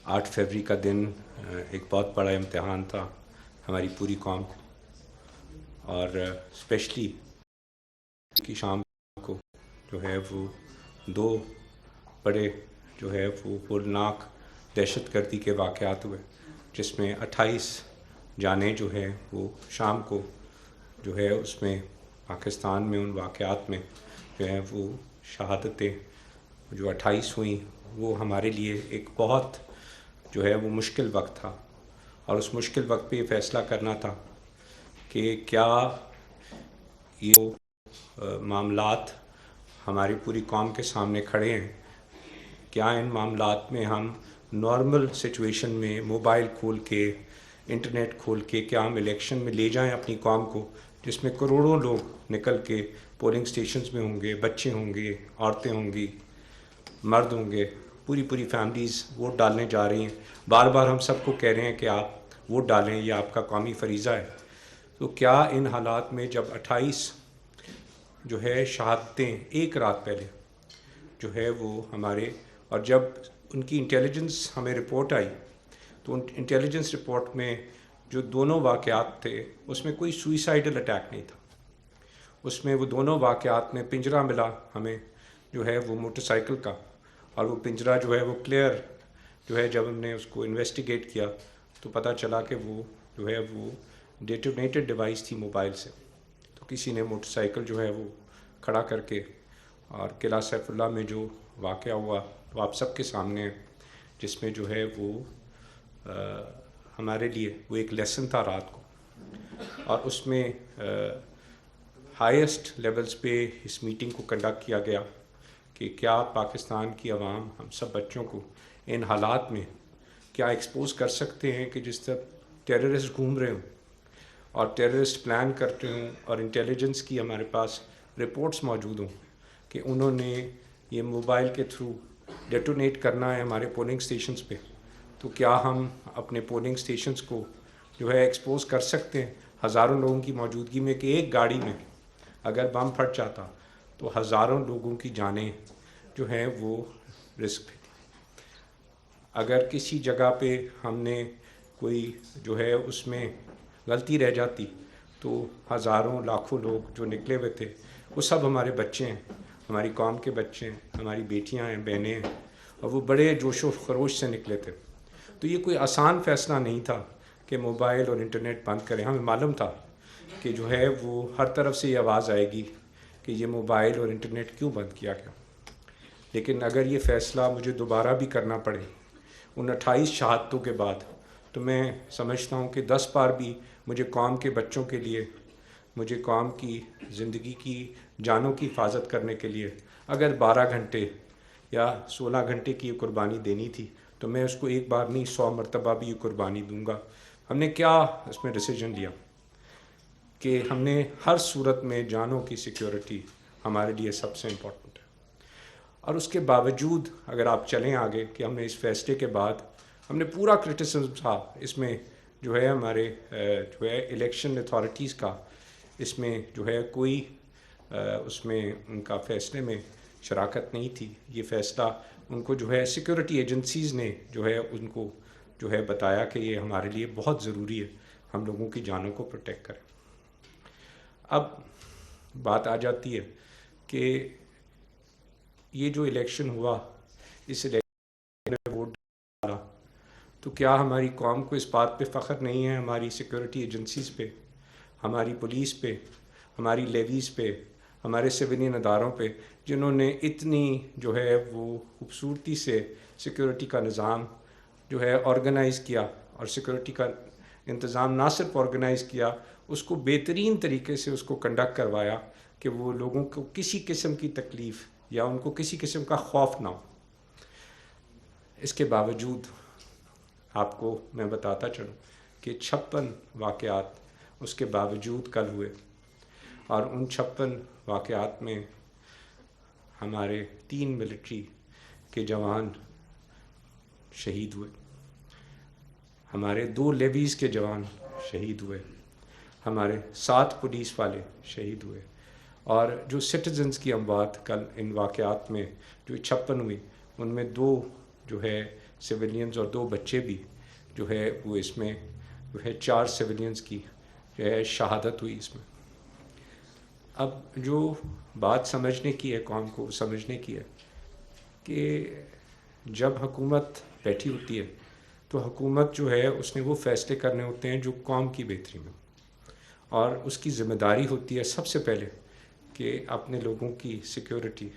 8 फरवरी का दिन एक बहुत बड़ा इम्तिहान था हमारी पूरी कौम को, और स्पेशली की शाम को जो है वो दो बड़े जो है वो होलनाक दहशतगर्दी के वाक़यात हुए, जिसमें 28 जानें जो है वो शाम को जो है उसमें पाकिस्तान में उन वाक़यात में जो है वो शहादतें जो 28 हुई, वो हमारे लिए एक बहुत जो है वो मुश्किल वक्त था। और उस मुश्किल वक्त पे ये फ़ैसला करना था कि क्या ये मामलात हमारी पूरी कौम के सामने खड़े हैं, क्या इन मामलात में हम नॉर्मल सिचुएशन में मोबाइल खोल के, इंटरनेट खोल के, क्या हम इलेक्शन में ले जाएं अपनी कौम को, जिसमें करोड़ों लोग निकल के पोलिंग स्टेशंस में होंगे, बच्चे होंगे, औरतें होंगी, मर्द होंगे, पूरी फैमिलीज़ वोट डालने जा रही हैं। बार बार हम सबको कह रहे हैं कि आप वोट डालें, ये आपका कौमी फ़रीज़ा है। तो क्या इन हालात में जब 28 जो है शहादतें एक रात पहले जो है वो हमारे, और जब उनकी इंटेलिजेंस हमें रिपोर्ट आई तो उन इंटेलिजेंस रिपोर्ट में जो दोनों वाक़यात थे उसमें कोई सुइसाइडल अटैक नहीं था। उसमें वो दोनों वाक़यात में पिंजरा मिला हमें जो है वो मोटरसाइकिल का, और वो पिंजरा जो है वो क्लियर जो है जब हमने उसको इन्वेस्टिगेट किया तो पता चला कि वो जो है वो डेटोनेटेड डिवाइस थी मोबाइल से। तो किसी ने मोटरसाइकिल जो है वो खड़ा करके, और किला सैफुल्ला में जो वाक़या हुआ वो आप सबके सामने है, जिसमें जो है वो हमारे लिए वो एक लेसन था रात को। और उसमें हाईएस्ट लेवल्स पे इस मीटिंग को कंडक्ट किया गया कि क्या पाकिस्तान की आवाम हम सब बच्चों को इन हालात में क्या एक्सपोज कर सकते हैं कि जिस तरह टेररिस्ट घूम रहे हों और टेररिस्ट प्लान करते हों, और इंटेलिजेंस की हमारे पास रिपोर्ट्स मौजूद हों कि उन्होंने ये मोबाइल के थ्रू डेटोनेट करना है हमारे पोलिंग स्टेशंस पे। तो क्या हम अपने पोलिंग स्टेशंस को जो है एक्सपोज कर सकते हैं हज़ारों लोगों की मौजूदगी में कि एक गाड़ी में अगर बम फट जाता तो हज़ारों लोगों की जानें जो हैं वो रिस्क पे थी। अगर किसी जगह पे हमने कोई जो है उसमें गलती रह जाती तो हज़ारों लाखों लोग जो निकले हुए थे वो सब हमारे बच्चे हैं, हमारी कौम के बच्चे हैं, हमारी बेटियां हैं, बहनें हैं, और वो बड़े जोशो खरोश से निकले थे। तो ये कोई आसान फ़ैसला नहीं था कि मोबाइल और इंटरनेट बंद करें। हमें मालूम था कि जो है वो हर तरफ से ये आवाज़ आएगी कि ये मोबाइल और इंटरनेट क्यों बंद किया गया। लेकिन अगर ये फ़ैसला मुझे दोबारा भी करना पड़े उन 28 शहादतों के बाद, तो मैं समझता हूँ कि 10 बार भी मुझे कौम के बच्चों के लिए, मुझे कौम की ज़िंदगी की जानों की हिफाजत करने के लिए अगर 12 घंटे या 16 घंटे की ये कुर्बानी देनी थी तो मैं उसको एक बार नहीं 100 मरतबा भी ये कुर्बानी दूंगा। हमने क्या इसमें डिसीजन लिया कि हमने हर सूरत में जानों की सिक्योरिटी हमारे लिए सबसे इम्पोर्टेंट है। और उसके बावजूद अगर आप चलें आगे कि हमने इस फैसले के बाद हमने पूरा क्रिटिसिज्म था इसमें जो है हमारे जो है इलेक्शन अथॉरिटीज़ का, इसमें जो है कोई उसमें उनका फ़ैसले में शराकत नहीं थी। ये फ़ैसला उनको जो है सिक्योरिटी एजेंसीज़ ने जो है उनको जो है बताया कि ये हमारे लिए बहुत ज़रूरी है, हम लोगों की जानों को प्रोटेक्ट करें। अब बात आ जाती है कि ये जो इलेक्शन हुआ, इस इलेक्शन में वोट डाला, तो क्या हमारी कौम को इस बात पे फ़ख्र नहीं है हमारी सिक्योरिटी एजेंसीज़ पे, हमारी पुलिस पे, हमारी लेवीज़ पे, हमारे सिविलियन अदारों पे, जिन्होंने इतनी जो है वो खूबसूरती से सिक्योरिटी का निज़ाम जो है ऑर्गेनाइज़ किया, और सिक्योरिटी का इंतज़ाम ना सिर्फ ऑर्गेनाइज़ किया, उसको बेहतरीन तरीके से उसको कंडक्ट करवाया कि वो लोगों को किसी किस्म की तकलीफ़ या उनको किसी किस्म का खौफ ना हो। इसके बावजूद आपको मैं बताता चलूँ कि 56 वाक़यात उसके बावजूद कल हुए, और उन 56 वाक़यात में हमारे 3 मिलिट्री के जवान शहीद हुए, हमारे 2 लेवीज़ के जवान शहीद हुए, हमारे 7 पुलिस वाले शहीद हुए, और जो सिटीजन्स की अमवात कल इन वाक़यात में जो 56 हुई उनमें 2 जो है सिविलियंस और 2 बच्चे भी जो है वो इसमें जो है 4 सिविलियंस की जो है शहादत हुई इसमें। अब जो बात समझने की है, कौम को समझने की है कि जब हुकूमत बैठी होती है तो हुकूमत जो है उसने वो फ़ैसले करने होते हैं जो कौम की बेहतरी में, और उसकी ज़िम्मेदारी होती है सबसे पहले कि अपने लोगों की सिक्योरिटी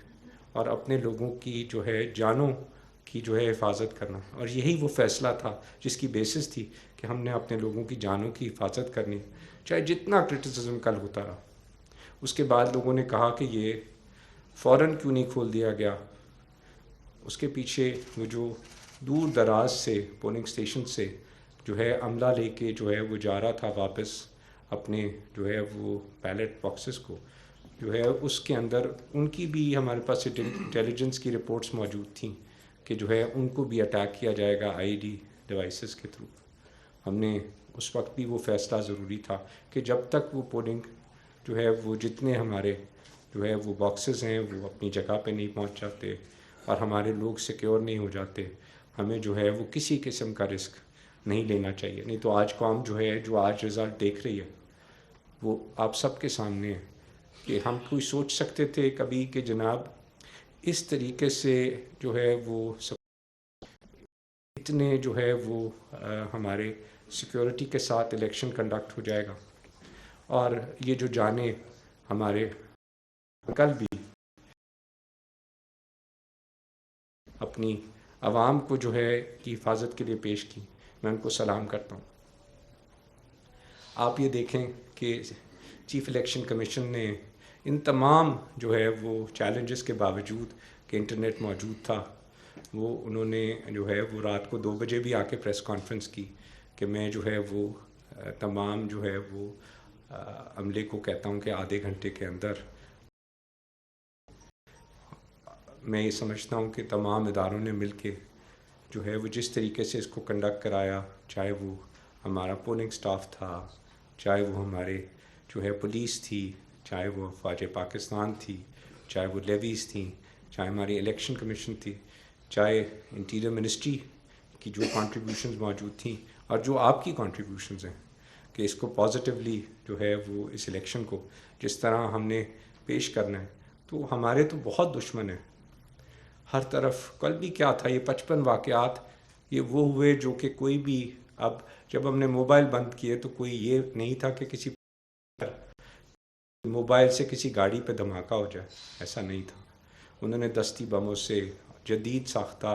और अपने लोगों की जो है जानों की जो है हिफाजत करना। और यही वो फ़ैसला था जिसकी बेसिस थी कि हमने अपने लोगों की जानों की हिफाजत करनी, चाहे जितना क्रिटिसिज्म कल होता रहा। उसके बाद लोगों ने कहा कि ये फ़ौरन क्यों नहीं खोल दिया गया। उसके पीछे वो जो दूर दराज से पोलिंग स्टेशन से जो है अमला लेके जो है वो जा रहा था वापस अपने जो है वो बैलेट बॉक्सेस को, जो है उसके अंदर उनकी भी हमारे पास इंटेलिजेंस की रिपोर्ट्स मौजूद थी कि जो है उनको भी अटैक किया जाएगा आईडी डिवाइसेस के थ्रू। हमने उस वक्त भी वो फ़ैसला ज़रूरी था कि जब तक वो पोलिंग जो है वो जितने हमारे जो है वो बॉक्सेस हैं वो अपनी जगह पे नहीं पहुंच जाते और हमारे लोग सिक्योर नहीं हो जाते, हमें जो है वो किसी किस्म का रिस्क नहीं लेना चाहिए। नहीं तो आज कौम जो है जो आज रिज़ल्ट देख रही है वो आप सबके सामने है कि हम कोई सोच सकते थे कभी कि जनाब इस तरीके से जो है वो सब इतने जो है वो हमारे सिक्योरिटी के साथ इलेक्शन कंडक्ट हो जाएगा और ये जो जाने हमारे कल भी अपनी आवाम को जो है की हिफाजत के लिए पेश की, मैं उनको सलाम करता हूँ। आप ये देखें कि चीफ़ इलेक्शन कमीशन ने इन तमाम जो है वो चैलेंजेस के बावजूद कि इंटरनेट मौजूद था, वो उन्होंने जो है वो रात को 2 बजे भी आके प्रेस कॉन्फ्रेंस की कि मैं जो है वो तमाम जो है वो अमले को कहता हूँ कि आधे घंटे के अंदर। मैं ये समझता हूँ कि तमाम इदारों ने मिल के जो है वो जिस तरीके से इसको कंडक्ट कराया, चाहे वो हमारा पोलिंग स्टाफ था, चाहे वो हमारे जो है पुलिस थी, चाहे वो फ़ौज पाकिस्तान थी, चाहे वो लेवीज़ थी, चाहे हमारी इलेक्शन कमीशन थी, चाहे इंटीरियर मिनिस्ट्री की जो कंट्रीब्यूशंस मौजूद थी और जो आपकी कंट्रीब्यूशंस हैं कि इसको पॉजिटिवली जो है वो इस इलेक्शन को जिस तरह हमने पेश करना है। तो हमारे तो बहुत दुश्मन हैं हर तरफ। कल भी क्या था, ये 55 वाक़यात ये वो हुए जो कि कोई भी, अब जब हमने मोबाइल बंद किए तो कोई ये नहीं था कि किसी मोबाइल से किसी गाड़ी पे धमाका हो जाए, ऐसा नहीं था। उन्होंने दस्ती बमों से जदीद साख्ता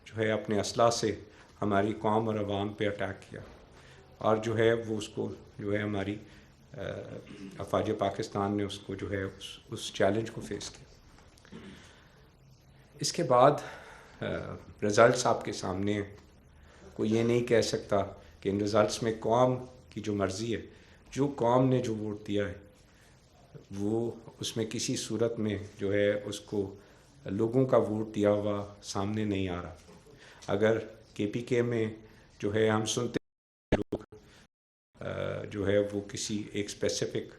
जो है अपने असला से हमारी कौम और आवाम पे अटैक किया और जो है वो उसको जो है हमारी अफवाज पाकिस्तान ने उसको जो है उस चैलेंज को फेस किया। इसके बाद रिज़ल्ट्स आपके सामने हैं। कोई ये नहीं कह सकता कि इन रिज़ल्ट्स में कौम की जो मर्ज़ी है, जो कौम ने जो वोट दिया है वो उसमें किसी सूरत में जो है उसको लोगों का वोट दिया हुआ सामने नहीं आ रहा। अगर KPK में जो है हम सुनते हैं लोग जो है वो किसी एक स्पेसिफ़िक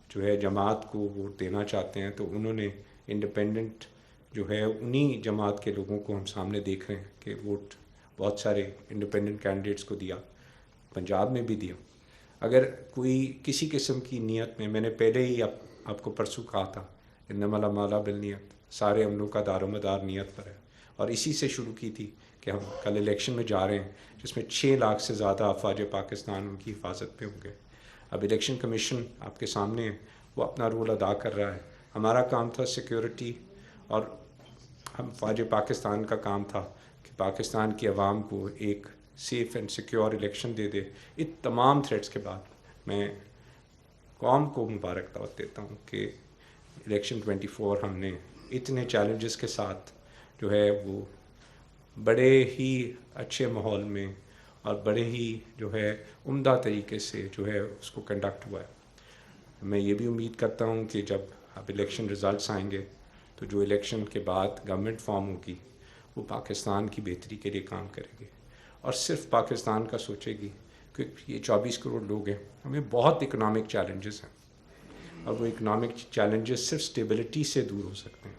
जो है जमात को वोट देना चाहते हैं तो उन्होंने इंडिपेंडेंट जो है उन्हीं जमात के लोगों को हम सामने देख रहे हैं कि वोट बहुत सारे इंडिपेंडेंट कैंडिडेट्स को दिया, पंजाब में भी दिया। अगर कोई किसी किस्म की नीयत में, मैंने पहले ही आपको परसों कहा था इन्नमल अमाल बिन्नियत, सारे अमलों का दारोमदार नीयत पर है और इसी से शुरू की थी कि हम कल इलेक्शन में जा रहे हैं जिसमें 6 लाख से ज़्यादा अफवाज पाकिस्तान उनकी हिफाजत पे होंगे। अब इलेक्शन कमीशन आपके सामने है, वो अपना रोल अदा कर रहा है। हमारा काम था सिक्योरिटी और हम फ़ौज पाकिस्तान का काम था कि पाकिस्तान की आवाम को एक safe and secure election they दे। इन तमाम थ्रेट्स के बाद मैं कौम को मुबारकबाद देता हूँ कि इलेक्शन 24 हमने इतने चैलेंजेस के साथ जो है वो बड़े ही अच्छे माहौल में और बड़े ही जो है उम्दा तरीके से जो है उसको कंडक्ट हुआ है। मैं ये भी उम्मीद करता हूँ कि जब अब इलेक्शन रिज़ल्ट्स आएंगे तो जो इलेक्शन के बाद गवर्नमेंट फॉर्म होगी वो पाकिस्तान की बेहतरी के लिए काम करेगी और सिर्फ पाकिस्तान का सोचेगी, क्योंकि ये 24 करोड़ लोग हैं, हमें बहुत इकनॉमिक चैलेंजेस हैं और वो इकनॉमिक चैलेंजेस सिर्फ स्टेबिलिटी से दूर हो सकते हैं।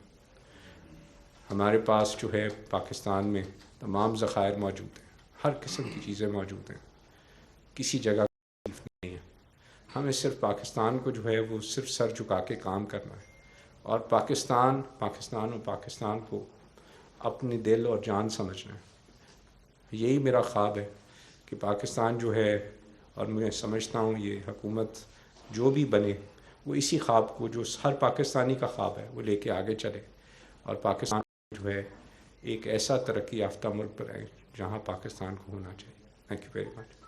हमारे पास जो है पाकिस्तान में تمام ذخائر موجود ہیں، ہر قسم کی چیزیں موجود ہیں، کسی جگہ نہیں ہے. ہمیں صرف پاکستان کو جو ہے وہ صرف سر جھکا کے کام کرنا ہے، اور پاکستان اور پاکستان کو اپنی دل اور جان سمجھنا ہے. یہی میرا خواب ہے کہ پاکستان جو ہے، اور میں سمجھتا ہوں یہ حکومت جو بھی بنے وہ اسی خواب کو جو ہر پاکستانی کا خواب ہے وہ لے کے آگے چلے، اور پاکستان جو ہے ایک ایسا ترقی یافتہ ملک بنائے جہاں پاکستان کو ہونا چاہیے. Thank you very much.